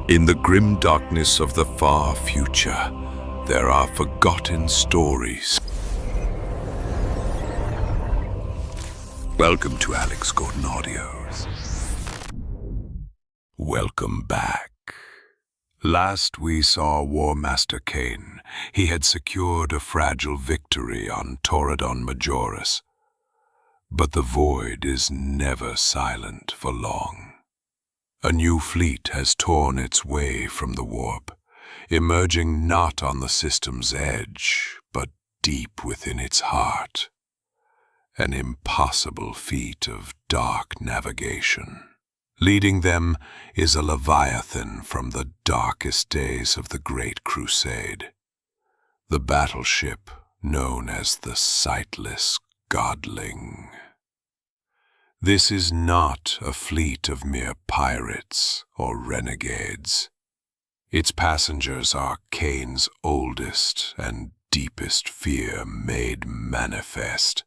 In the grim darkness of the far future, there are forgotten stories. Welcome to Alex Gordon Audios. Welcome back. Last we saw Warmaster Cain. He had secured a fragile victory on Torredon Majoris. But the void is never silent for long. A new fleet has torn its way from the warp, emerging not on the system's edge, but deep within its heart. An impossible feat of dark navigation. Leading them is a Leviathan from the darkest days of the Great Crusade. The battleship known as the Sightless Godling. This is not a fleet of mere pirates or renegades. Its passengers are Cain's oldest and deepest fear made manifest.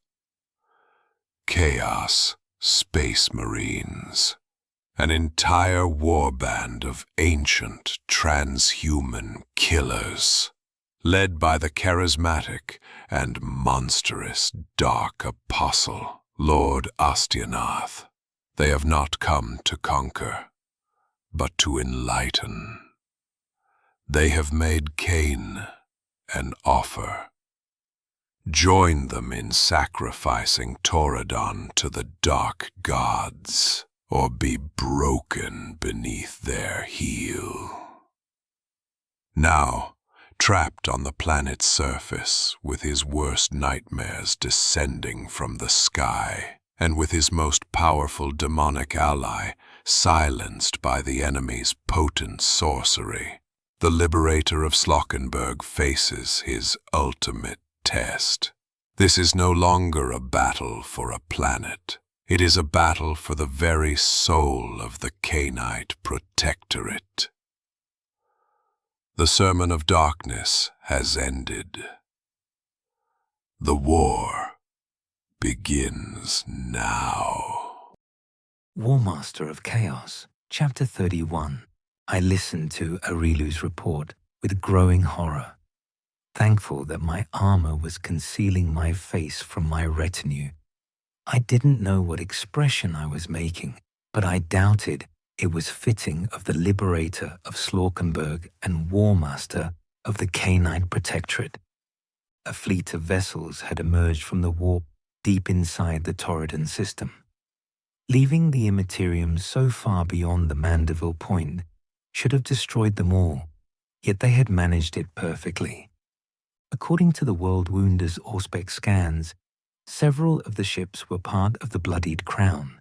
Chaos Space Marines, an entire warband of ancient transhuman killers, led by the charismatic and monstrous Dark Apostle, Lord Astyanath. They have not come to conquer, but to enlighten. They have made Cain an offer. Join them in sacrificing Torredon to the dark gods, or be broken beneath their heel. Now, trapped on the planet's surface, with his worst nightmares descending from the sky, and with his most powerful demonic ally silenced by the enemy's potent sorcery, the liberator of Slockenberg faces his ultimate test. This is no longer a battle for a planet. It is a battle for the very soul of the Cainite Protectorate. The sermon of darkness has ended. The war begins now. Warmaster of Chaos, Chapter 31. I listened to Areelu's report with growing horror, thankful that my armor was concealing my face from my retinue. I didn't know what expression I was making, but I doubted it was fitting of the liberator of Slockenberg and warmaster of the Cainite Protectorate. A fleet of vessels had emerged from the warp deep inside the Torredon system. Leaving the Immateriums so far beyond the Mandeville Point should have destroyed them all, yet they had managed it perfectly. According to the Worldwounder's Auspex scans, several of the ships were part of the Bloodied Crown,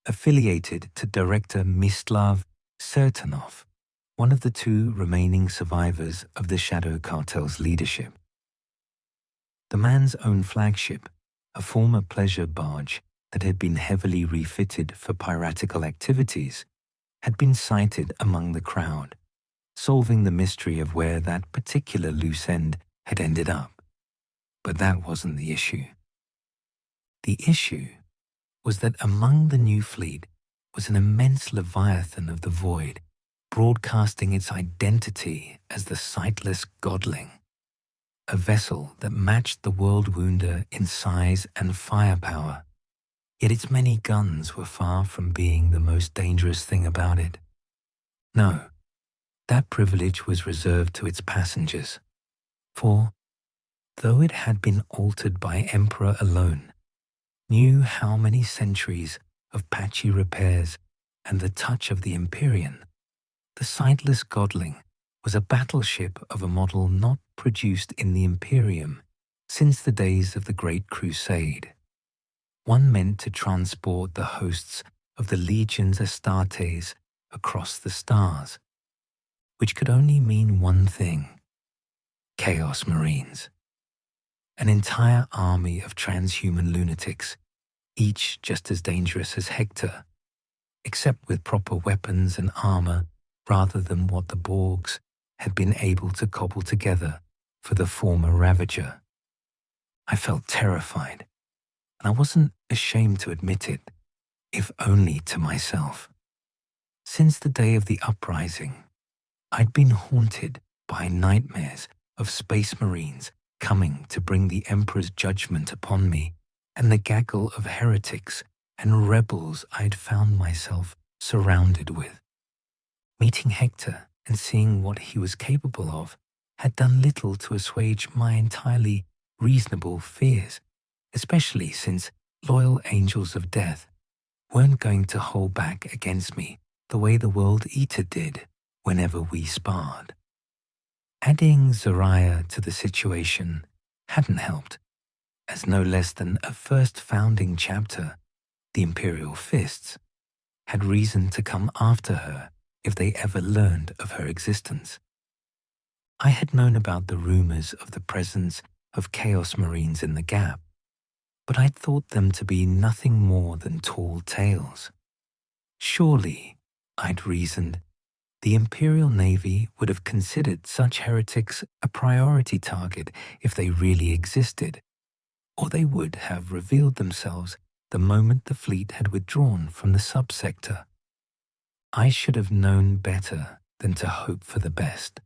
affiliated to Director Mistlav Sertanov, one of the two remaining survivors of the Shadow Cartel's leadership. The man's own flagship, a former pleasure barge that had been heavily refitted for piratical activities, had been sighted among the crowd, solving the mystery of where that particular loose end had ended up. But that wasn't the issue. The issue was that among the new fleet was an immense leviathan of the void, broadcasting its identity as the Sightless Godling, a vessel that matched the Worldwounder in size and firepower, yet its many guns were far from being the most dangerous thing about it. No, that privilege was reserved to its passengers, for, though it had been altered by Emperor alone, knew how many centuries of patchy repairs and the touch of the Empyrean, the Sightless Godling was a battleship of a model not produced in the Imperium since the days of the Great Crusade, one meant to transport the hosts of the legions Astartes across the stars, which could only mean one thing: Chaos Marines. An entire army of transhuman lunatics, each just as dangerous as Hector, except with proper weapons and armor rather than what the Borgs had been able to cobble together for the former Ravager. I felt terrified, and I wasn't ashamed to admit it, if only to myself. Since the day of the uprising, I'd been haunted by nightmares of space marines coming to bring the Emperor's judgment upon me, and the gaggle of heretics and rebels I'd found myself surrounded with. Meeting Hector and seeing what he was capable of had done little to assuage my entirely reasonable fears, especially since loyal angels of death weren't going to hold back against me the way the World Eater did whenever we sparred. Adding Zariah to the situation hadn't helped, as no less than a first founding chapter, the Imperial Fists, had reason to come after her if they ever learned of her existence. I had known about the rumors of the presence of Chaos Marines in the Gap, but I'd thought them to be nothing more than tall tales. Surely, I'd reasoned, the Imperial Navy would have considered such heretics a priority target if they really existed, or they would have revealed themselves the moment the fleet had withdrawn from the subsector. I should have known better than to hope for the best.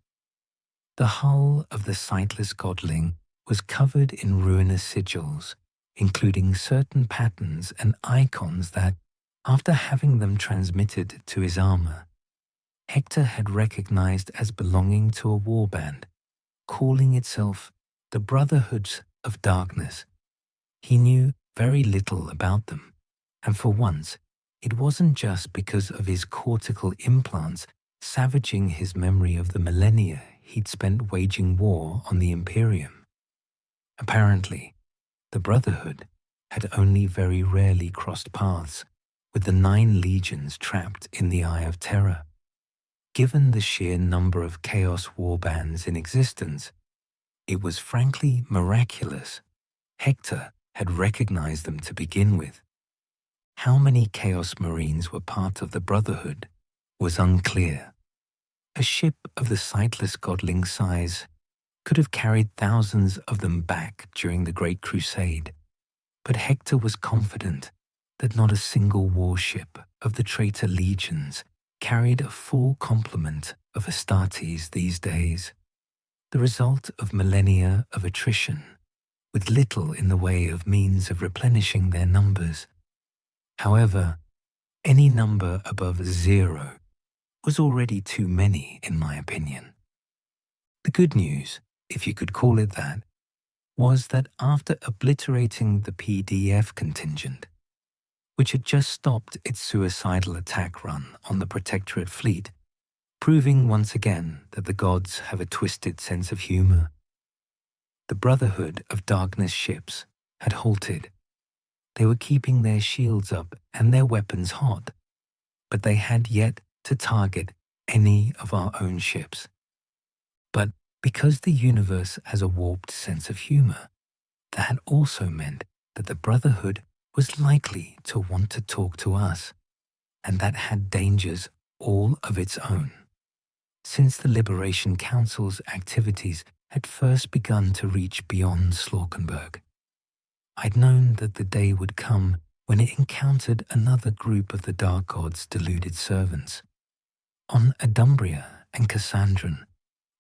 The hull of the sightless godling was covered in ruinous sigils, including certain patterns and icons that, after having them transmitted to his armor, Hector had recognized as belonging to a warband, calling itself the Brotherhood of Darkness. He knew very little about them, and for once, it wasn't just because of his cortical implants savaging his memory of the millennia he'd spent waging war on the Imperium. Apparently, the Brotherhood had only very rarely crossed paths with the 9 legions trapped in the Eye of Terror. Given the sheer number of Chaos warbands in existence, it was frankly miraculous Hector had recognized them to begin with. How many Chaos Marines were part of the Brotherhood was unclear. A ship of the sightless godling size could have carried thousands of them back during the Great Crusade, but Hector was confident that not a single warship of the traitor legions carried a full complement of Astartes these days, the result of millennia of attrition, with little in the way of means of replenishing their numbers. However, any number above 0 was already too many, in my opinion. The good news, if you could call it that, was that after obliterating the PDF contingent, which had just stopped its suicidal attack run on the Protectorate fleet, proving once again that the gods have a twisted sense of humor, the Brotherhood of Darkness ships had halted. They were keeping their shields up and their weapons hot, but they had yet to target any of our own ships. But because the universe has a warped sense of humor, that also meant that the Brotherhood was likely to want to talk to us, and that had dangers all of its own. Since the Liberation Council's activities had first begun to reach beyond Slaukenberg, I'd known that the day would come when it encountered another group of the Dark God's deluded servants. On Adumbria and Cassandran,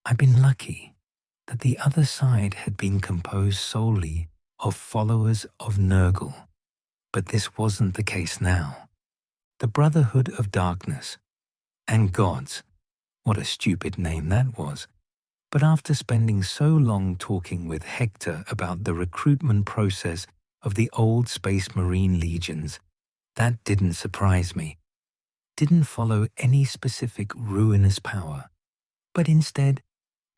I'd been lucky that the other side had been composed solely of followers of Nurgle, but this wasn't the case now. The Brotherhood of Darkness and Gods, what a stupid name that was. But after spending so long talking with Hector about the recruitment process of the old Space Marine legions, that didn't surprise me. Didn't follow any specific ruinous power, but instead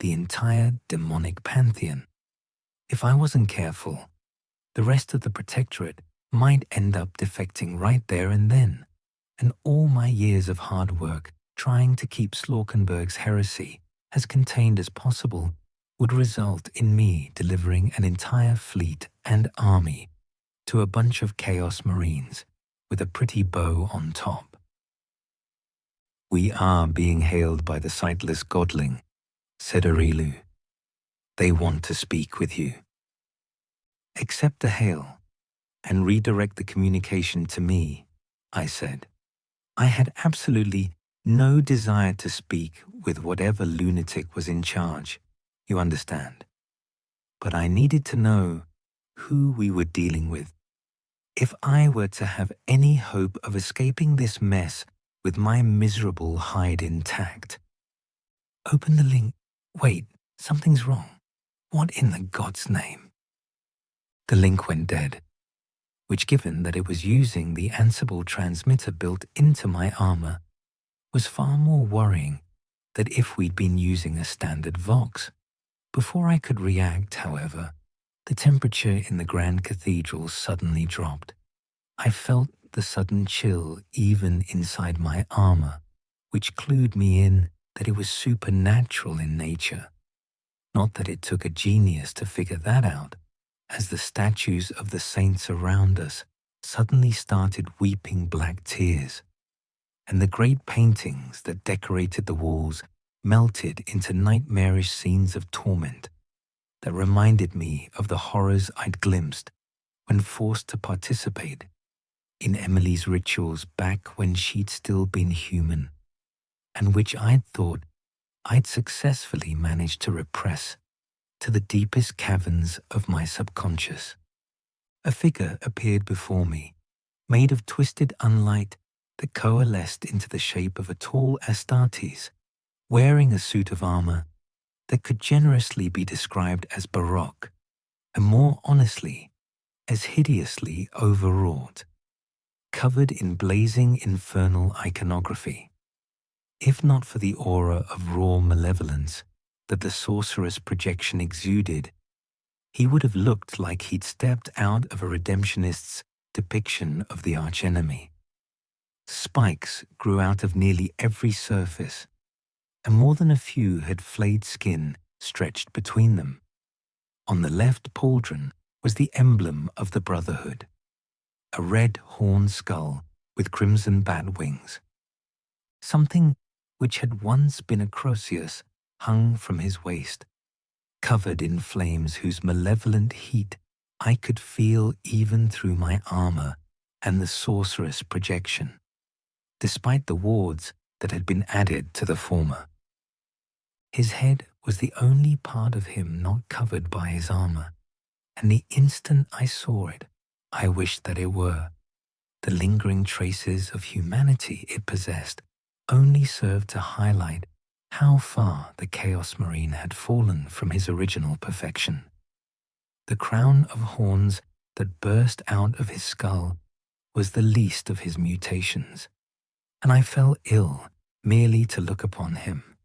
the entire demonic pantheon. If I wasn't careful, the rest of the Protectorate might end up defecting right there and then, and all my years of hard work trying to keep Slaukenberg's heresy as contained as possible would result in me delivering an entire fleet and army to a bunch of Chaos Marines with a pretty bow on top. "We are being hailed by the sightless godling," said Areelu. "They want to speak with you." "Accept the hail and redirect the communication to me," I said. I had absolutely no desire to speak with whatever lunatic was in charge, you understand. But I needed to know who we were dealing with. If I were to have any hope of escaping this mess with my miserable hide intact. Open the link. Wait, something's wrong. What in the God's name? The link went dead, which, given that it was using the Ansible transmitter built into my armor, was far more worrying than if we'd been using a standard Vox. Before I could react, however, the temperature in the Grand Cathedral suddenly dropped. I felt the sudden chill even inside my armor, which clued me in that it was supernatural in nature. Not that it took a genius to figure that out, as the statues of the saints around us suddenly started weeping black tears, and the great paintings that decorated the walls melted into nightmarish scenes of torment that reminded me of the horrors I'd glimpsed when forced to participate in Emily's rituals back when she'd still been human, and which I'd thought I'd successfully managed to repress to the deepest caverns of my subconscious. A figure appeared before me, made of twisted unlight that coalesced into the shape of a tall Astartes, wearing a suit of armor that could generously be described as baroque, and more honestly, as hideously overwrought, covered in blazing infernal iconography. If not for the aura of raw malevolence that the sorcerer's projection exuded, he would have looked like he'd stepped out of a redemptionist's depiction of the archenemy. Spikes grew out of nearly every surface, and more than a few had flayed skin stretched between them. On the left pauldron was the emblem of the Brotherhood, a red horned skull with crimson bat wings. Something which had once been a Croesus hung from his waist, covered in flames whose malevolent heat I could feel even through my armor and the sorceress projection, despite the wards that had been added to the former. His head was the only part of him not covered by his armor, and the instant I saw it, I wished that it were. The lingering traces of humanity it possessed only served to highlight how far the Chaos Marine had fallen from his original perfection. The crown of horns that burst out of his skull was the least of his mutations, and I fell ill merely to look upon him,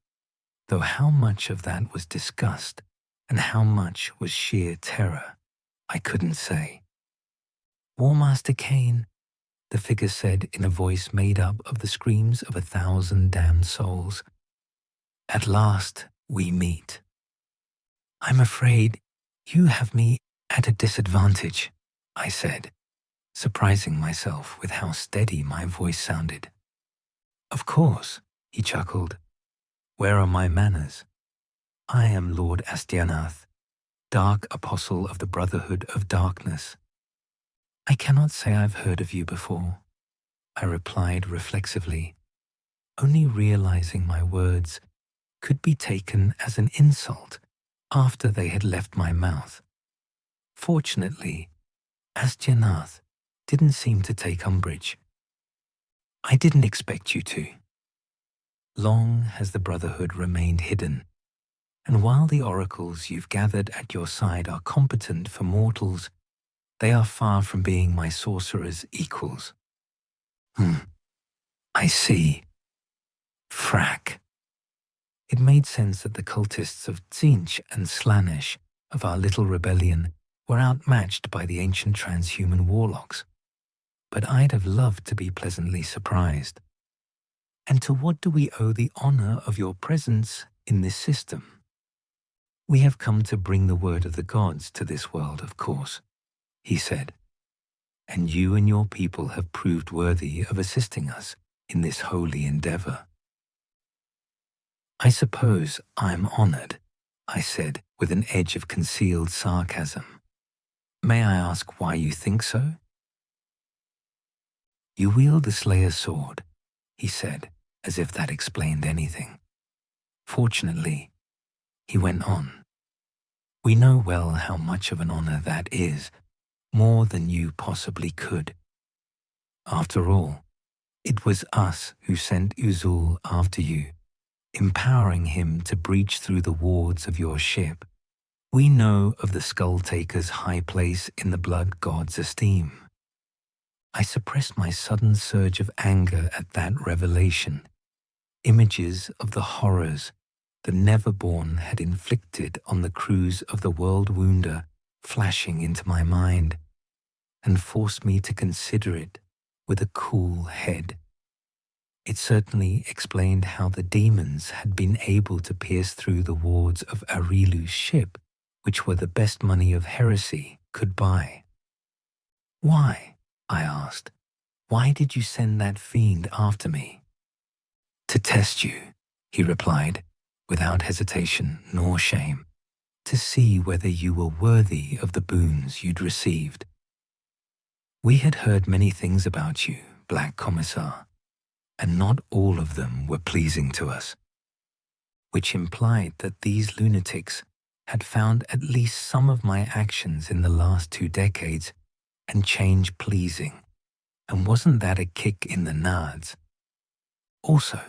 though how much of that was disgust and how much was sheer terror, I couldn't say. "Warmaster Cain," the figure said in a voice made up of the screams of 1,000 damned souls. "At last we meet. I'm afraid you have me at a disadvantage," I said, surprising myself with how steady my voice sounded. "Of course," he chuckled. "Where are my manners? I am Lord Astyanath, Dark Apostle of the Brotherhood of Darkness." "I cannot say I've heard of you before," I replied reflexively, only realizing my words could be taken as an insult after they had left my mouth. Fortunately, Astyanath didn't seem to take umbrage. "I didn't expect you to. Long has the Brotherhood remained hidden, and while the oracles you've gathered at your side are competent for mortals, they are far from being my sorcerer's equals." I see. Frack. It made sense that the cultists of Tzinch and Slanesh of our little rebellion were outmatched by the ancient transhuman warlocks, but I'd have loved to be pleasantly surprised. "And to what do we owe the honor of your presence in this system?" "We have come to bring the word of the gods to this world, of course," he said, "and you and your people have proved worthy of assisting us in this holy endeavor." "I suppose I'm honored," I said with an edge of concealed sarcasm. "May I ask why you think so?" "You wield the Slayer's sword," he said, as if that explained anything. Fortunately, he went on, we know well how much of an honor that is, more than you possibly could. After all, it was us who sent Uzul after you, empowering him to breach through the wards of your ship. We know of the Skull-Taker's high place in the Blood God's esteem. I suppressed my sudden surge of anger at that revelation. Images of the horrors the Neverborn had inflicted on the crews of the Worldwounder flashing into my mind, and forced me to consider it with a cool head. It certainly explained how the demons had been able to pierce through the wards of Areelu's ship, which were the best money of heresy could buy. Why? I asked. Why did you send that fiend after me? To test you, he replied, without hesitation nor shame, to see whether you were worthy of the boons you'd received. We had heard many things about you, Black Commissar, and not all of them were pleasing to us, which implied that these lunatics had found at least some of my actions in the last 2 decades and changed pleasing. And wasn't that a kick in the nards? Also,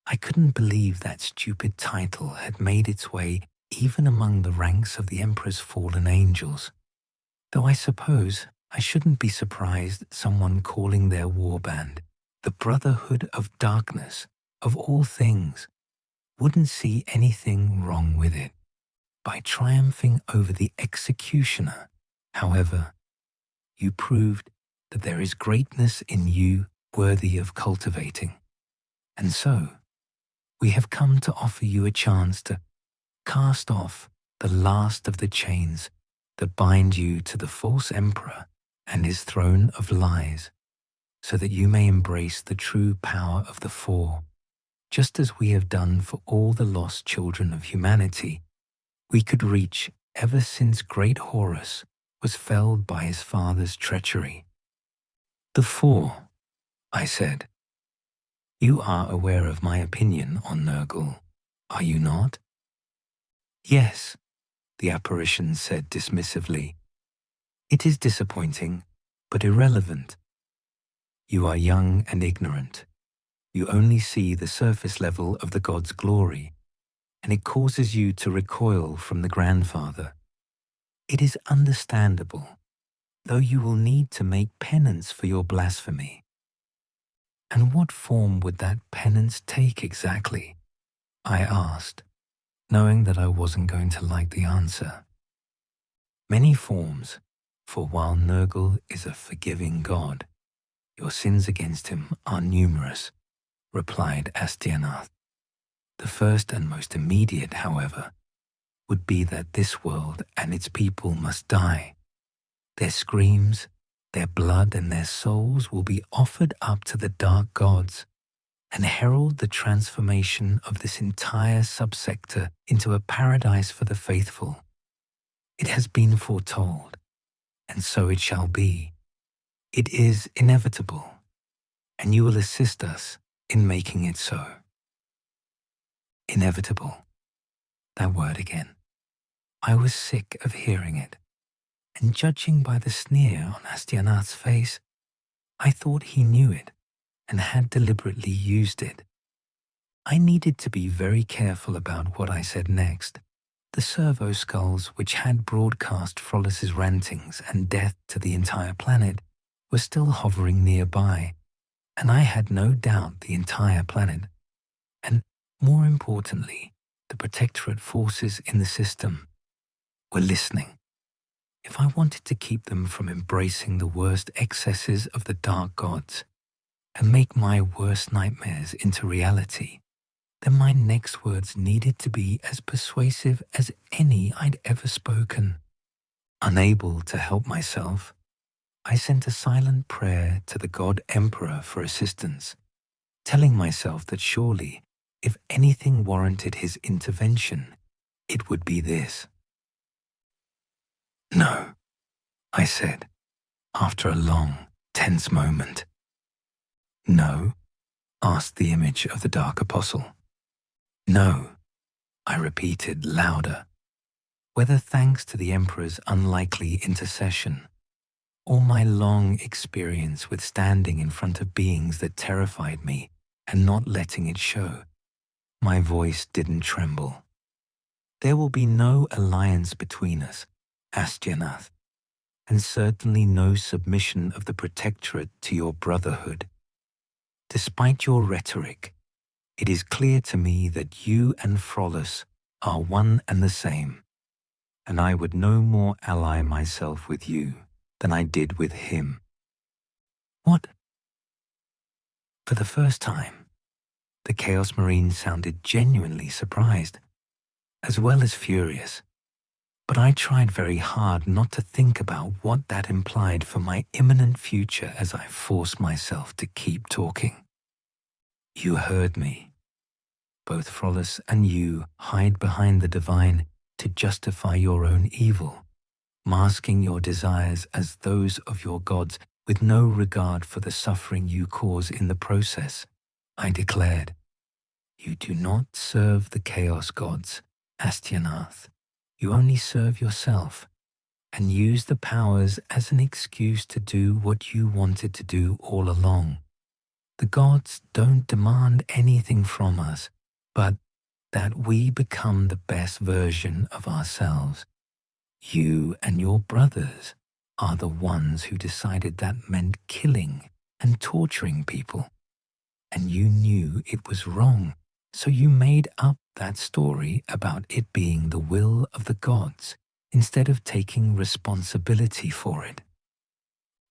I couldn't believe that stupid title had made its way even among the ranks of the Emperor's fallen angels, though I suppose I shouldn't be surprised at someone calling their warband the Brotherhood of Darkness, of all things, wouldn't see anything wrong with it. By triumphing over the executioner, however, you proved that there is greatness in you worthy of cultivating. And so, we have come to offer you a chance to cast off the last of the chains that bind you to the false emperor and his throne of lies, so that you may embrace the true power of the Four, just as we have done for all the lost children of humanity we could reach ever since great Horus was felled by his father's treachery. The Four, I said. You are aware of my opinion on Nurgle, are you not? Yes, the apparition said dismissively. It is disappointing, but irrelevant. You are young and ignorant. You only see the surface level of the god's glory, and it causes you to recoil from the grandfather. It is understandable, though you will need to make penance for your blasphemy. And what form would that penance take exactly? I asked, knowing that I wasn't going to like the answer. Many forms, for while Nurgle is a forgiving god, your sins against him are numerous, replied Astyanath. The first and most immediate, however, would be that this world and its people must die. Their screams, their blood and their souls will be offered up to the dark gods and herald the transformation of this entire subsector into a paradise for the faithful. It has been foretold, and so it shall be. It is inevitable, and you will assist us in making it so. Inevitable. That word again. I was sick of hearing it, and judging by the sneer on Astyanath's face, I thought he knew it and had deliberately used it. I needed to be very careful about what I said next. The servo skulls, which had broadcast Frolus's rantings and death to the entire planet, were still hovering nearby, and I had no doubt the entire planet, and more importantly, the Protectorate forces in the system, were listening. If I wanted to keep them from embracing the worst excesses of the dark gods and make my worst nightmares into reality, then my next words needed to be as persuasive as any I'd ever spoken. Unable to help myself, I sent a silent prayer to the God Emperor for assistance, telling myself that surely, if anything warranted his intervention, it would be this. No, I said, after a long, tense moment. No? Asked the image of the Dark Apostle. No, I repeated louder. Whether thanks to the Emperor's unlikely intercession, or my long experience with standing in front of beings that terrified me and not letting it show, my voice didn't tremble. There will be no alliance between us, Astyanath, and certainly no submission of the Protectorate to your Brotherhood. Despite your rhetoric, it is clear to me that you and Frolus are one and the same, and I would no more ally myself with you than I did with him. What? For the first time, the Chaos Marine sounded genuinely surprised, as well as furious. But I tried very hard not to think about what that implied for my imminent future as I forced myself to keep talking. You heard me. Both Frolus and you hide behind the divine to justify your own evil, masking your desires as those of your gods with no regard for the suffering you cause in the process. I declared, you do not serve the Chaos Gods, Astyanath. You only serve yourself and use the powers as an excuse to do what you wanted to do all along. The gods don't demand anything from us, but that we become the best version of ourselves. You and your brothers are the ones who decided that meant killing and torturing people. And you knew it was wrong, so you made up that story about it being the will of the gods instead of taking responsibility for it.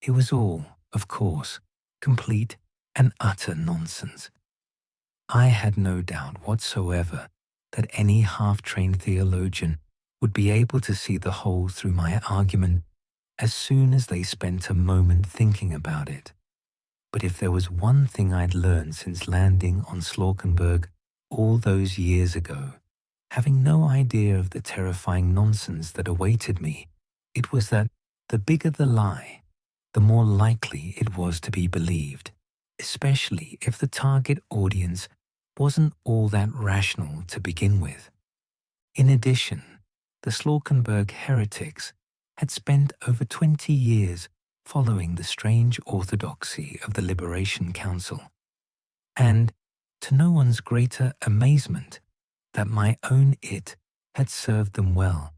It was all, of course, complete and utter nonsense. I had no doubt whatsoever that any half-trained theologian would be able to see the hole through my argument as soon as they spent a moment thinking about it. But if there was one thing I'd learned since landing on Slaukenberg all those years ago, having no idea of the terrifying nonsense that awaited me, it was that the bigger the lie, the more likely it was to be believed, especially if the target audience wasn't all that rational to begin with. In addition, the Slaukenberg heretics had spent over 20 years following the strange orthodoxy of the Liberation Council, and, to no one's greater amazement, that my own it had served them well.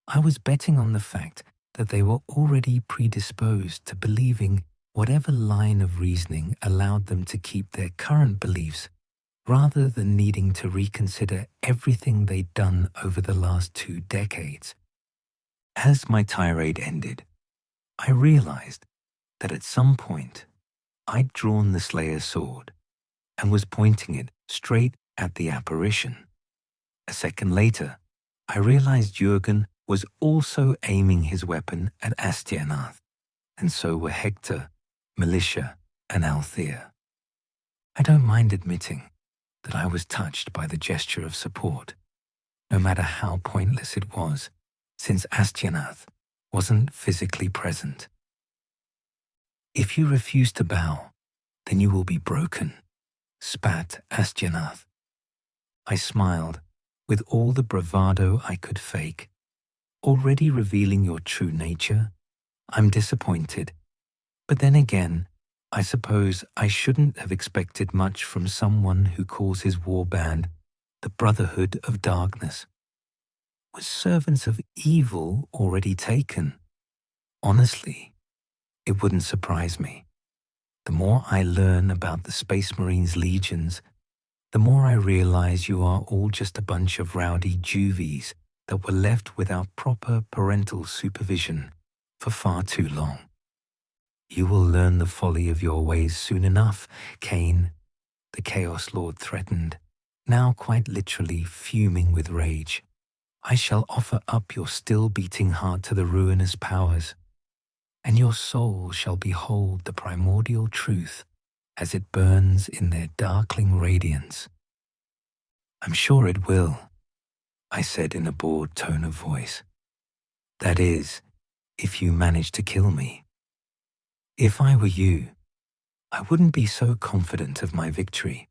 I was betting on the fact that they were already predisposed to believing whatever line of reasoning allowed them to keep their current beliefs, rather than needing to reconsider everything they'd done over the last 2 decades. As my tirade ended, I realized that at some point I'd drawn the Slayer's sword and was pointing it straight at the apparition. A second later, I realized Jurgen was also aiming his weapon at Astyanath, and so were Hector, Militia, and Althea. I don't mind admitting that I was touched by the gesture of support, no matter how pointless it was, since Astyanath wasn't physically present. If you refuse to bow, then you will be broken, spat Astyanath. I smiled with all the bravado I could fake. Already revealing your true nature? I'm disappointed. But then again, I suppose I shouldn't have expected much from someone who calls his warband the Brotherhood of Darkness. Was servants of evil already taken? Honestly, it wouldn't surprise me. The more I learn about the Space Marines' legions, the more I realize you are all just a bunch of rowdy juvies that were left without proper parental supervision for far too long. You will learn the folly of your ways soon enough, Cain, the Chaos Lord threatened, now quite literally fuming with rage. I shall offer up your still-beating heart to the ruinous powers, and your soul shall behold the primordial truth as it burns in their darkling radiance. I'm sure it will, I said in a bored tone of voice. That is, if you manage to kill me. If I were you, I wouldn't be so confident of my victory.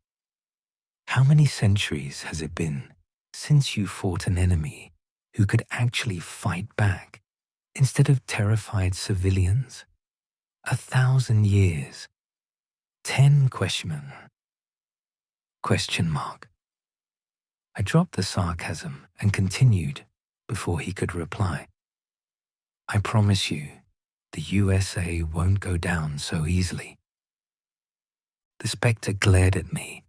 How many centuries has it been since you fought an enemy who could actually fight back instead of terrified civilians? 1,000 years. 10 question mark. I dropped the sarcasm and continued before he could reply. I promise you, the USA won't go down so easily. The spectre glared at me,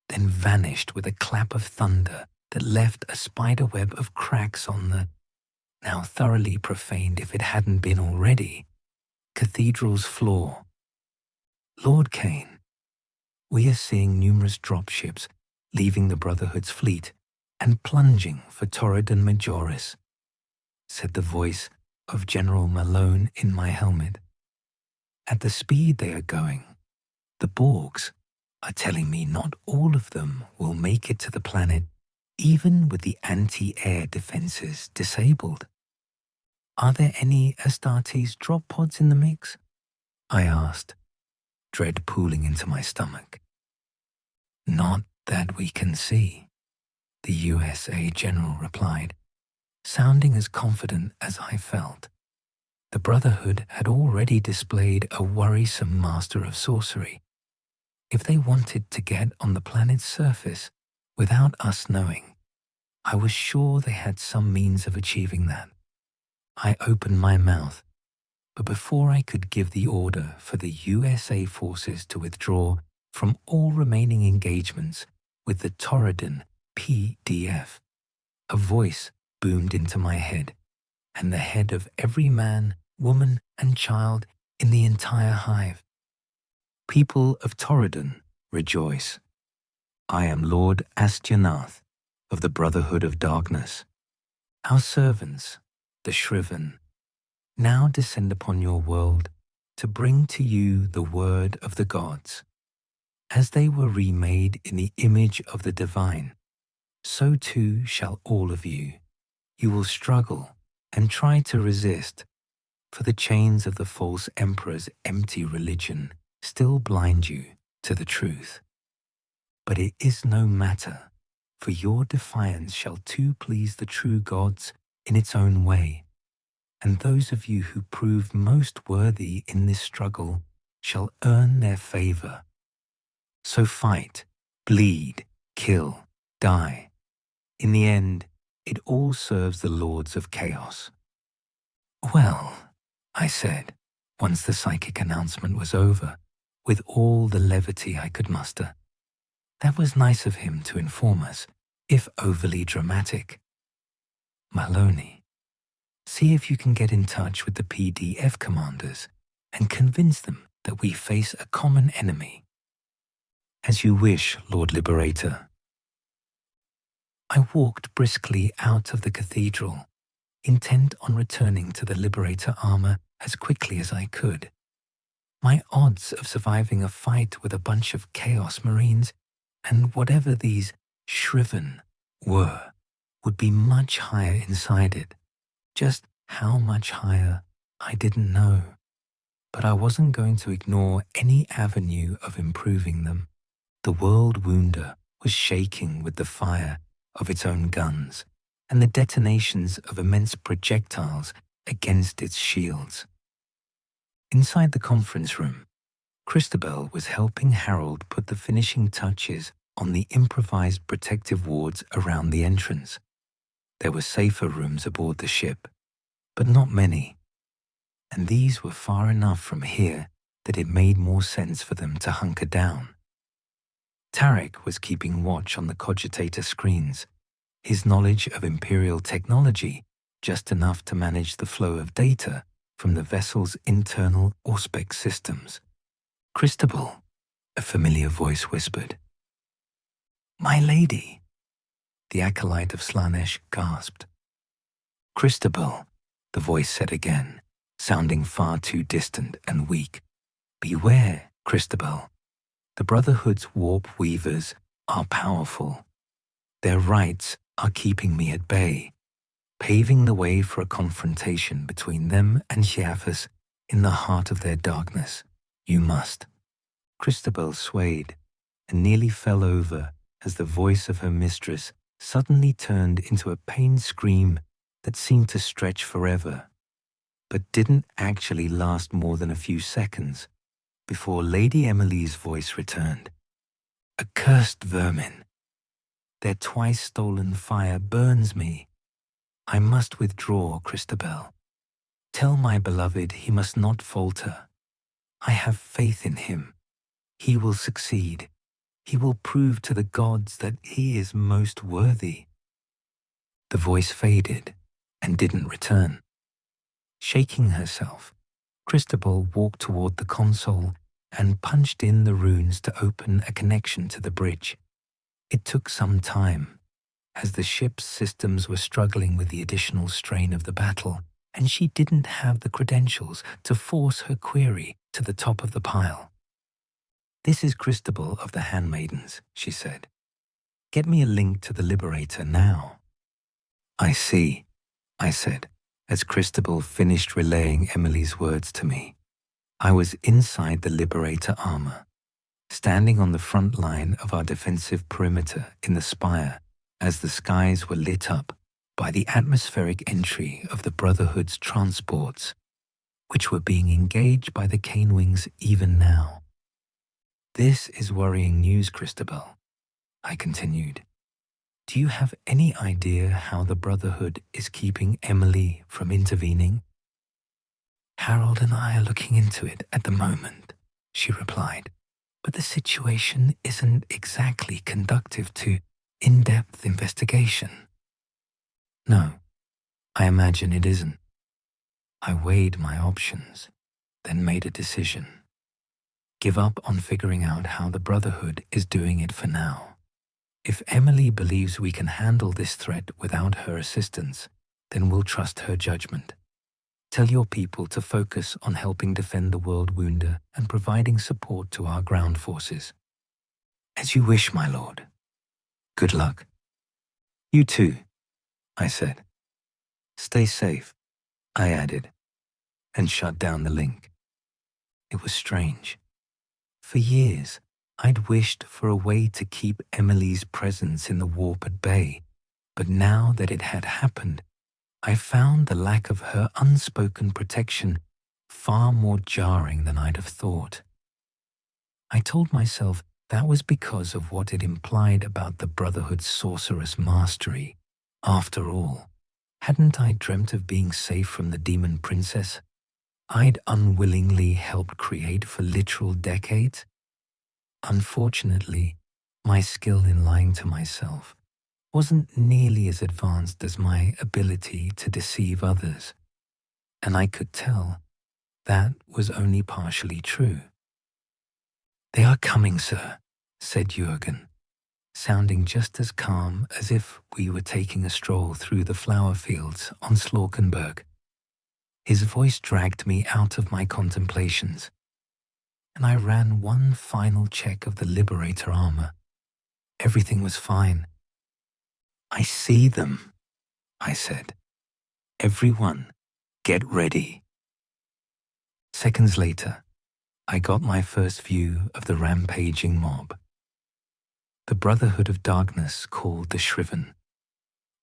then vanished with a clap of thunder that left a spiderweb of cracks on the, now thoroughly profaned if it hadn't been already, cathedral's floor. Lord Cain, we are seeing numerous dropships leaving the Brotherhood's fleet and plunging for Torredon Majoris, said the voice of General Malone in my helmet. At the speed they are going, the Borgs are telling me not all of them will make it to the planet, even with the anti-air defenses disabled. Are there any Astartes drop pods in the mix? I asked, dread pooling into my stomach. Not that we can see, the USA General replied, sounding as confident as I felt. The Brotherhood had already displayed a worrisome master of sorcery. If they wanted to get on the planet's surface without us knowing, I was sure they had some means of achieving that. I opened my mouth, but before I could give the order for the USA forces to withdraw from all remaining engagements with the Torredon PDF, a voice boomed into my head, and the head of every man, woman, and child in the entire hive. People of Torredon, rejoice. I am Lord Astyanath of the Brotherhood of Darkness. Our servants, the Shriven, now descend upon your world to bring to you the word of the gods. As they were remade in the image of the divine, so too shall all of you. You will struggle and try to resist, for the chains of the false emperor's empty religion still blind you to the truth. But it is no matter, for your defiance shall too please the true gods in its own way, and those of you who prove most worthy in this struggle shall earn their favor. So fight, bleed, kill, die. In the end, it all serves the lords of chaos. Well, I said, once the psychic announcement was over, with all the levity I could muster. That was nice of him to inform us, if overly dramatic. Maloney, see if you can get in touch with the PDF commanders and convince them that we face a common enemy. As you wish, Lord Liberator. I walked briskly out of the cathedral, intent on returning to the Liberator armor as quickly as I could. My odds of surviving a fight with a bunch of Chaos Marines and whatever these Shriven were would be much higher inside it. Just how much higher, I didn't know. But I wasn't going to ignore any avenue of improving them. The Worldwounder was shaking with the fire of its own guns and the detonations of immense projectiles against its shields. Inside the conference room, Christabel was helping Harold put the finishing touches on the improvised protective wards around the entrance. There were safer rooms aboard the ship, but not many, and these were far enough from here that it made more sense for them to hunker down. Tarek was keeping watch on the cogitator screens, his knowledge of Imperial technology just enough to manage the flow of data from the vessel's internal Auspex systems. Christabel, a familiar voice whispered. My lady, the acolyte of Slanesh gasped. Christabel, the voice said again, sounding far too distant and weak. Beware, Christabel. The Brotherhood's warp weavers are powerful. Their rites are keeping me at bay, paving the way for a confrontation between them and Chiaphas in the heart of their darkness. You must. Christabel swayed and nearly fell over as the voice of her mistress suddenly turned into a pained scream that seemed to stretch forever, but didn't actually last more than a few seconds before Lady Emily's voice returned. "Accursed vermin! Their twice-stolen fire burns me. I must withdraw, Christabel. Tell my beloved he must not falter. I have faith in him. He will succeed. He will prove to the gods that he is most worthy." The voice faded and didn't return. Shaking herself, Christabel walked toward the console and punched in the runes to open a connection to the bridge. It took some time, as the ship's systems were struggling with the additional strain of the battle, and she didn't have the credentials to force her query to the top of the pile. "This is Christabel of the Handmaidens," she said. "Get me a link to the Liberator now." "I see," I said, as Christabel finished relaying Emily's words to me. I was inside the Liberator armor, standing on the front line of our defensive perimeter in the spire as the skies were lit up by the atmospheric entry of the Brotherhood's transports, which were being engaged by the Cainwings even now. "This is worrying news, Christabel," I continued. "Do you have any idea how the Brotherhood is keeping Emily from intervening?" "Harold and I are looking into it at the moment," she replied. "But the situation isn't exactly conducive to in-depth investigation." "No, I imagine it isn't." I weighed my options, then made a decision. Give up on figuring out how the Brotherhood is doing it for now. If Emily believes we can handle this threat without her assistance, then we'll trust her judgment. Tell your people to focus on helping defend the Worldwounder and providing support to our ground forces. "As you wish, my lord. Good luck." "You too," I said. "Stay safe," I added, and shut down the link. It was strange. For years, I'd wished for a way to keep Emily's presence in the warp at bay, but now that it had happened, I found the lack of her unspoken protection far more jarring than I'd have thought. I told myself that was because of what it implied about the Brotherhood's sorceress mastery. After all, hadn't I dreamt of being safe from the demon princess I'd unwillingly helped create for literal decades? Unfortunately, my skill in lying to myself wasn't nearly as advanced as my ability to deceive others, and I could tell that was only partially true. "They are coming, sir," said Jürgen, sounding just as calm as if we were taking a stroll through the flower fields on Slaukenberg. His voice dragged me out of my contemplations, and I ran one final check of the Liberator armor. Everything was fine. "I see them," I said. "Everyone, get ready." Seconds later, I got my first view of the rampaging mob. The Brotherhood of Darkness called the Shriven,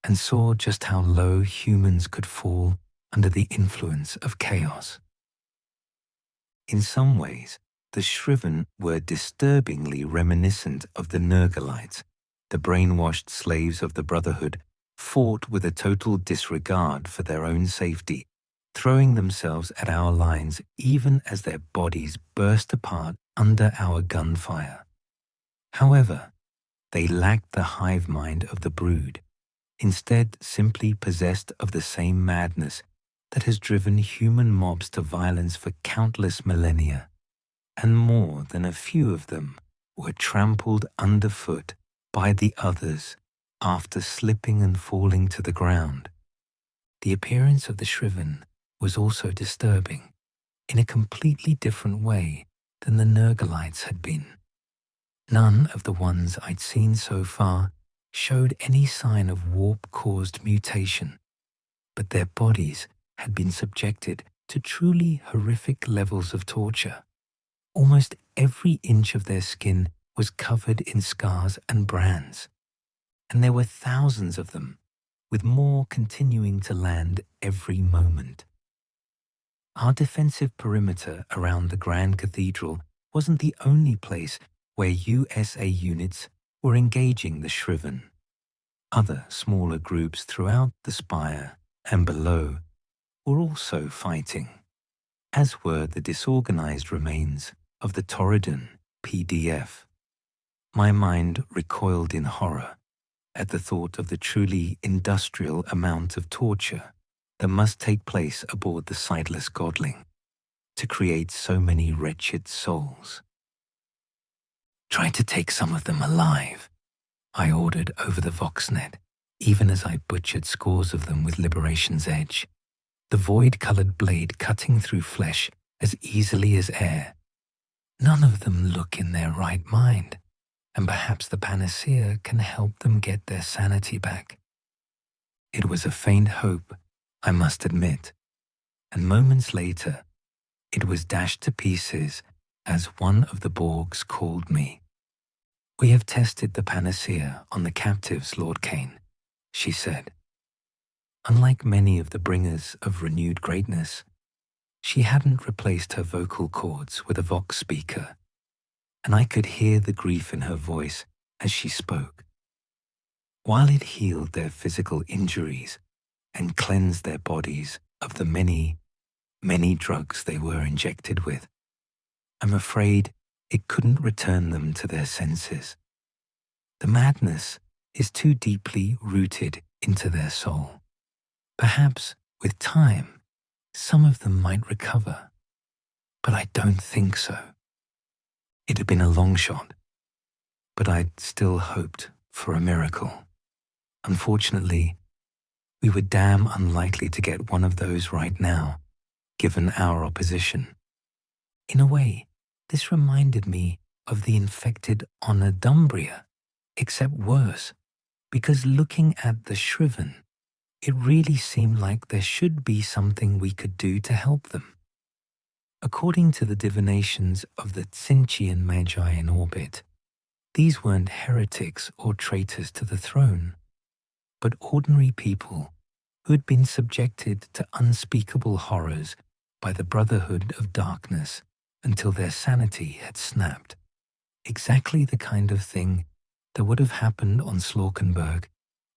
and saw just how low humans could fall under the influence of chaos. In some ways, the Shriven were disturbingly reminiscent of the Nergalites. The brainwashed slaves of the Brotherhood fought with a total disregard for their own safety, throwing themselves at our lines even as their bodies burst apart under our gunfire. However, they lacked the hive mind of the brood, instead simply possessed of the same madness that has driven human mobs to violence for countless millennia, and more than a few of them were trampled underfoot by the others after slipping and falling to the ground. The appearance of the Shriven was also disturbing, in a completely different way than the Nergalites had been. None of the ones I'd seen so far showed any sign of warp-caused mutation, but their bodies had been subjected to truly horrific levels of torture. Almost every inch of their skin was covered in scars and brands. and there were thousands of them, with more continuing to land every moment. Our defensive perimeter around the Grand Cathedral wasn't the only place where USA units were engaging the Shriven. Other smaller groups throughout the spire and below were also fighting, as were the disorganized remains of the Torredon PDF. My mind recoiled in horror at the thought of the truly industrial amount of torture that must take place aboard the sightless godling to create so many wretched souls. "Try to take some of them alive," I ordered over the Voxnet, even as I butchered scores of them with Liberation's edge, the void-colored blade cutting through flesh as easily as air. None of them look in their right mind, and perhaps the panacea can help them get their sanity back. It was a faint hope, I must admit, and moments later, it was dashed to pieces as one of the Borgs called me. "We have tested the panacea on the captives, Lord Cain," she said. Unlike many of the bringers of renewed greatness, she hadn't replaced her vocal cords with a Vox speaker, and I could hear the grief in her voice as she spoke. While it healed their physical injuries and cleansed their bodies of the many, many drugs they were injected with, I'm afraid it couldn't return them to their senses. The madness is too deeply rooted into their soul. Perhaps, with time, some of them might recover, but I don't think so. It had been a long shot, but I'd still hoped for a miracle. Unfortunately, we were damn unlikely to get one of those right now, given our opposition. In a way, this reminded me of the infected on Adumbria, except worse, because looking at the Shriven, it really seemed like there should be something we could do to help them. According to the divinations of the Tsinchian Magi in orbit, these weren't heretics or traitors to the throne, but ordinary people who had been subjected to unspeakable horrors by the Brotherhood of Darkness until their sanity had snapped. Exactly the kind of thing that would have happened on Slaukenberg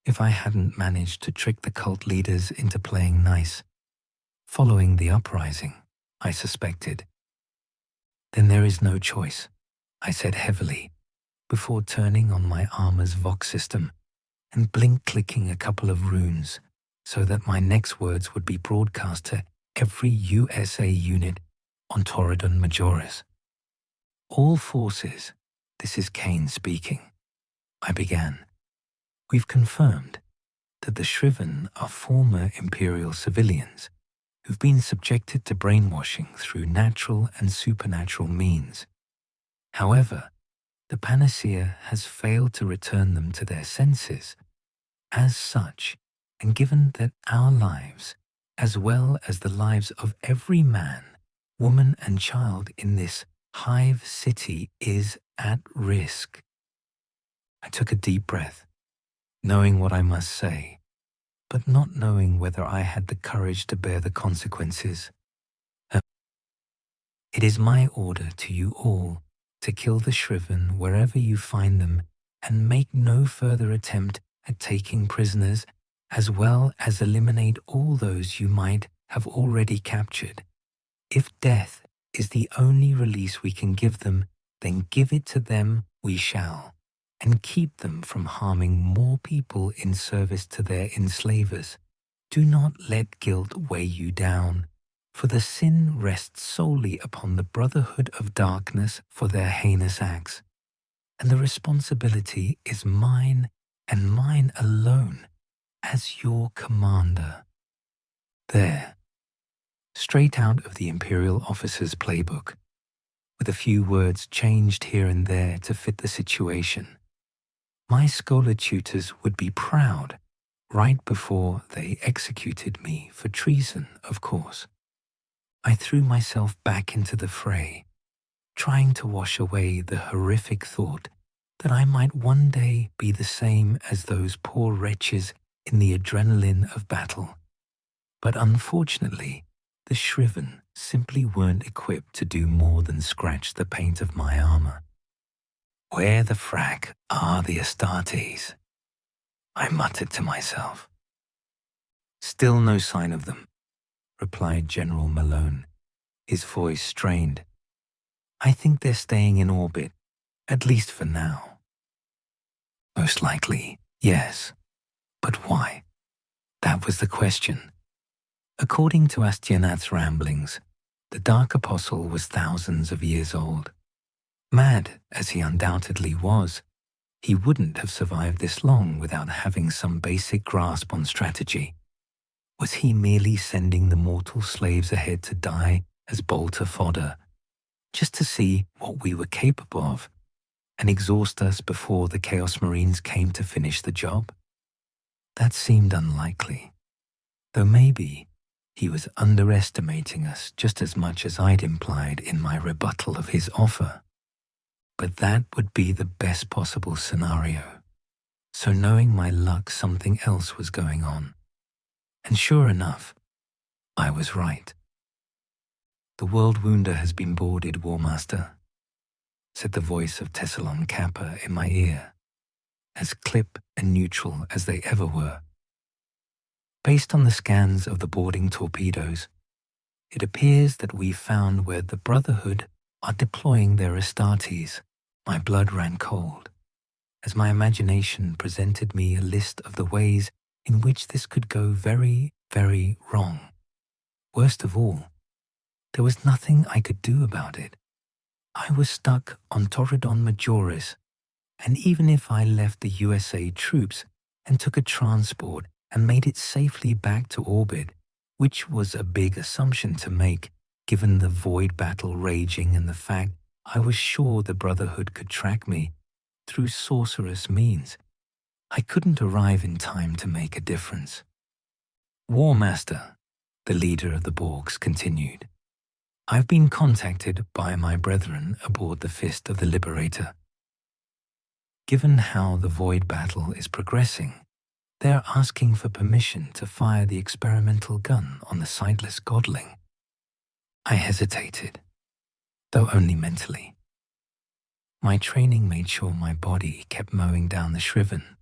if I hadn't managed to trick the cult leaders into playing nice. Following the uprising, I suspected. "Then there is no choice," I said heavily, before turning on my armor's Vox system and blink-clicking a couple of runes so that my next words would be broadcast to every USA unit on Torredon Majoris. "All forces, this is Cain speaking," I began. "We've confirmed that the Shriven are former Imperial civilians who've been subjected to brainwashing through natural and supernatural means. However, the panacea has failed to return them to their senses. As such, and given that our lives, as well as the lives of every man, woman and child in this hive city is at risk." I took a deep breath, knowing what I must say, but not knowing whether I had the courage to bear the consequences. "It is my order to you all to kill the Shriven wherever you find them and make no further attempt at taking prisoners, as well as eliminate all those you might have already captured. If death is the only release we can give them, then give it to them we shall, and keep them from harming more people in service to their enslavers. Do not let guilt weigh you down, for the sin rests solely upon the Brotherhood of Darkness for their heinous acts, and the responsibility is mine and mine alone as your commander." There, straight out of the Imperial officer's playbook, with a few words changed here and there to fit the situation. My scholar tutors would be proud right before they executed me for treason, of course. I threw myself back into the fray, trying to wash away the horrific thought that I might one day be the same as those poor wretches in the adrenaline of battle. But unfortunately, the Shriven simply weren't equipped to do more than scratch the paint of my armor. Where the frack are the Astartes? I muttered to myself. Still no sign of them, replied General Malone, his voice strained. I think they're staying in orbit, at least for now. Most likely, yes. But why? That was the question. According to Astyanath's ramblings, the Dark Apostle was thousands of years old. Mad as he undoubtedly was, he wouldn't have survived this long without having some basic grasp on strategy. Was he merely sending the mortal slaves ahead to die as bolter fodder, just to see what we were capable of and exhaust us before the Chaos Marines came to finish the job? That seemed unlikely, though maybe he was underestimating us just as much as I'd implied in my rebuttal of his offer. But that would be the best possible scenario. So knowing my luck, something else was going on. And sure enough, I was right. The Worldwounder has been boarded, Warmaster, said the voice of Tessalon Kappa in my ear, as clip and neutral as they ever were. Based on the scans of the boarding torpedoes, it appears that we found where the Brotherhood are deploying their Astartes. My blood ran cold, as my imagination presented me a list of the ways in which this could go very, very wrong. Worst of all, there was nothing I could do about it. I was stuck on Torredon Majoris, and even if I left the USA troops and took a transport and made it safely back to orbit, which was a big assumption to make given the void battle raging and the fact I was sure the Brotherhood could track me through sorcerous means, I couldn't arrive in time to make a difference. Warmaster, the leader of the Borgs, continued. I've been contacted by my brethren aboard the Fist of the Liberator. Given how the void battle is progressing, they are asking for permission to fire the experimental gun on the sightless godling. I hesitated, though only mentally. My training made sure my body kept mowing down the Shriven.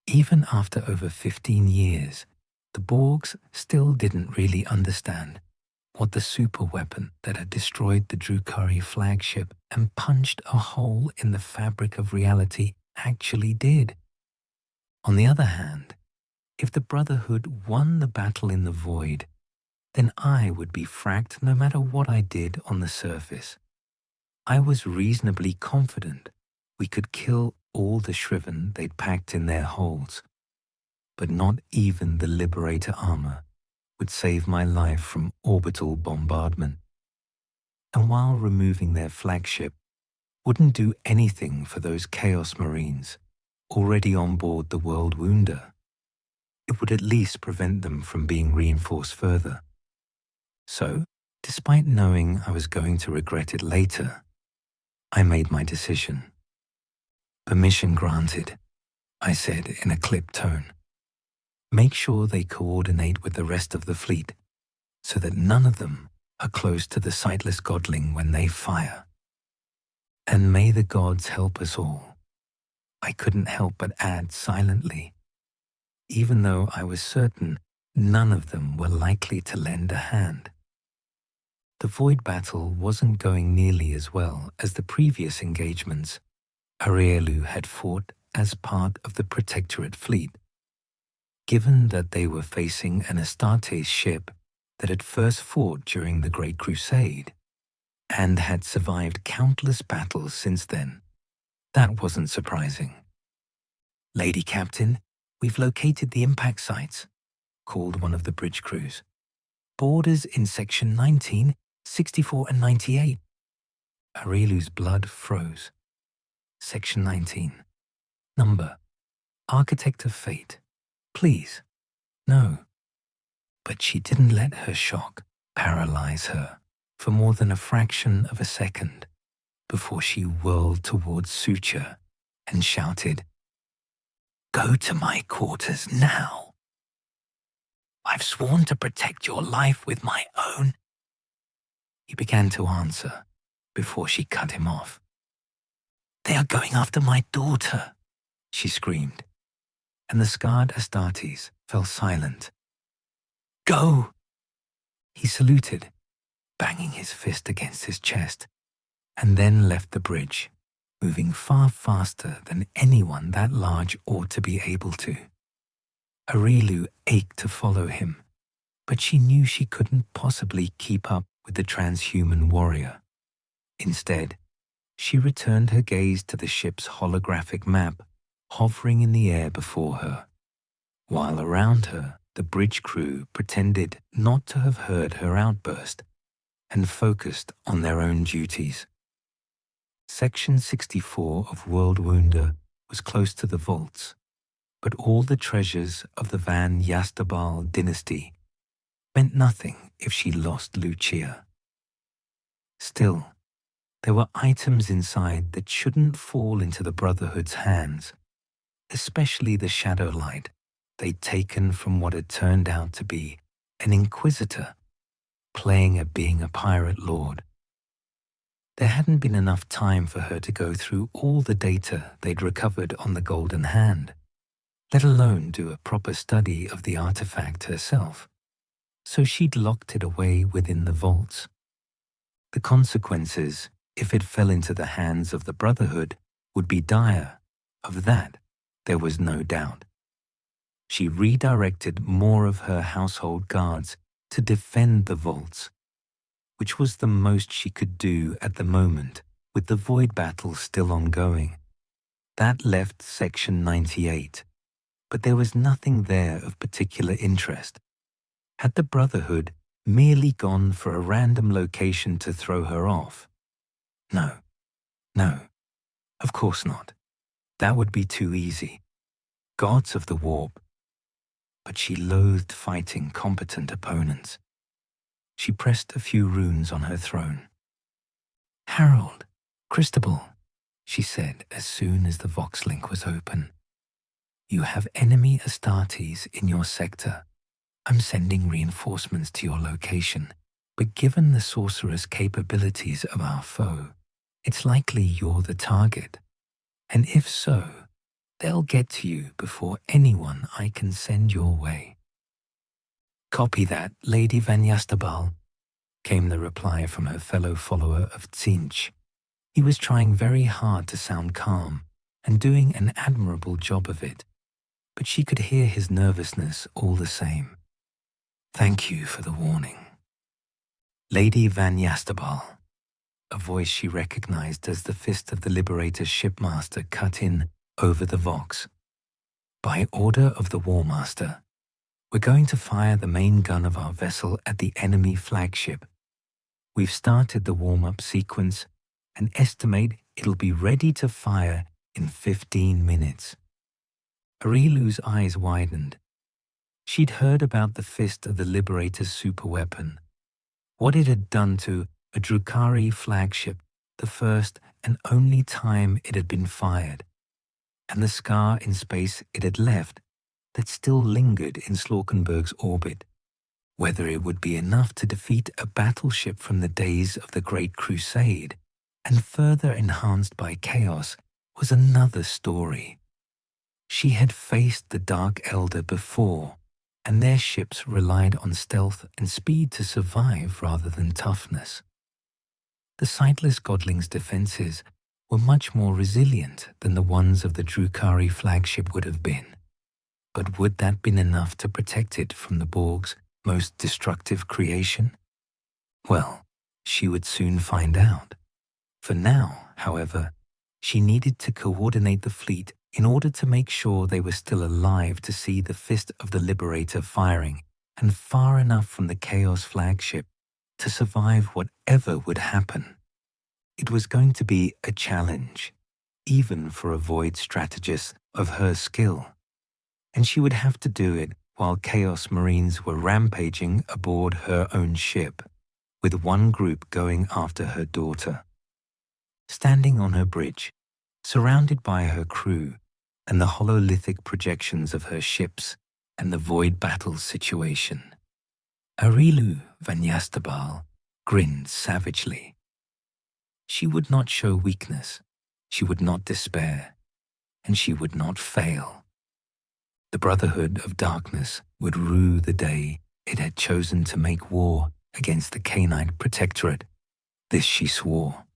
Even after over 15 years, the Borgs still didn't really understand what the superweapon that had destroyed the Drukari flagship and punched a hole in the fabric of reality actually did. On the other hand, if the Brotherhood won the battle in the void, then I would be fracked no matter what I did on the surface. I was reasonably confident we could kill all the Shriven they'd packed in their holds, but not even the Liberator armor would save my life from orbital bombardment. And while removing their flagship wouldn't do anything for those Chaos Marines already on board the Worldwounder, it would at least prevent them from being reinforced further. So, despite knowing I was going to regret it later, I made my decision. Permission granted, I said in a clipped tone. Make sure they coordinate with the rest of the fleet so that none of them are close to the sightless godling when they fire. And may the gods help us all. I couldn't help but add silently, even though I was certain none of them were likely to lend a hand. The void battle wasn't going nearly as well as the previous engagements Areelu had fought as part of the Protectorate fleet. Given that they were facing an Astartes ship that had first fought during the Great Crusade and had survived countless battles since then, that wasn't surprising. Lady Captain, we've located the impact sites, called one of the bridge crews. Borders in Section 19, 64 and 98. Areelu's blood froze. Section 19. Number. Architect of Fate. Please. No. But she didn't let her shock paralyze her for more than a fraction of a second before she whirled towards Suture and shouted, "Go to my quarters now. I've sworn to protect your life with my own." He began to answer before she cut him off. "They are going after my daughter," she screamed, and the scarred Astartes fell silent. "Go!" He saluted, banging his fist against his chest, and then left the bridge, moving far faster than anyone that large ought to be able to. Areelu ached to follow him, but she knew she couldn't possibly keep up with the transhuman warrior. Instead, she returned her gaze to the ship's holographic map hovering in the air before her, while around her the bridge crew pretended not to have heard her outburst and focused on their own duties. Section 64 of Worldwounder was close to the vaults, but all the treasures of the Van Yastobaal dynasty meant nothing if she lost Lucia. Still, there were items inside that shouldn't fall into the Brotherhood's hands, especially the shadow light they'd taken from what had turned out to be an inquisitor playing at being a pirate lord. There hadn't been enough time for her to go through all the data they'd recovered on the Golden Hand, let alone do a proper study of the artifact herself, so she'd locked it away within the vaults. The consequences, if it fell into the hands of the Brotherhood, would be dire. Of that, there was no doubt. She redirected more of her household guards to defend the vaults, which was the most she could do at the moment with the void battle still ongoing. That left Section 98, but there was nothing there of particular interest. Had the Brotherhood merely gone for a random location to throw her off? No, of course not. That would be too easy. Gods of the warp. But she loathed fighting competent opponents. She pressed a few runes on her throne. "Harold, Christabel," she said as soon as the Vox link was open. "You have enemy Astartes in your sector. I'm sending reinforcements to your location, but given the sorcerer's capabilities of our foe, it's likely you're the target. And if so, they'll get to you before anyone I can send your way." "Copy that, Lady Van Yastobaal," came the reply from her fellow follower of Tzinch. He was trying very hard to sound calm and doing an admirable job of it, but she could hear his nervousness all the same. "Thank you for the warning." "Lady Van Yastobaal," a voice she recognized as the fist of the Liberator's shipmaster cut in over the Vox. "By order of the Warmaster, we're going to fire the main gun of our vessel at the enemy flagship. We've started the warm-up sequence and estimate it'll be ready to fire in 15 minutes. Areelu's eyes widened. She'd heard about the fist of the Liberator's superweapon, what it had done to a Drukhari flagship, the first and only time it had been fired, and the scar in space it had left that still lingered in Slaukenberg's orbit. Whether it would be enough to defeat a battleship from the days of the Great Crusade and further enhanced by chaos was another story. She had faced the Dark Elder before, and their ships relied on stealth and speed to survive rather than toughness. The sightless godling's defenses were much more resilient than the ones of the Drukhari flagship would have been. But would that been enough to protect it from the Borg's most destructive creation? Well, she would soon find out. For now, however, she needed to coordinate the fleet in order to make sure they were still alive to see the fist of the Liberator firing and far enough from the Chaos flagship to survive whatever would happen. It was going to be a challenge, even for a void strategist of her skill, and she would have to do it while Chaos Marines were rampaging aboard her own ship, with one group going after her daughter. Standing on her bridge, surrounded by her crew and the hololithic projections of her ships and the void battle situation. Areelu Van Yastobaal grinned savagely. She would not show weakness, she would not despair, and she would not fail. The Brotherhood of Darkness would rue the day it had chosen to make war against the Cainite Protectorate. This she swore.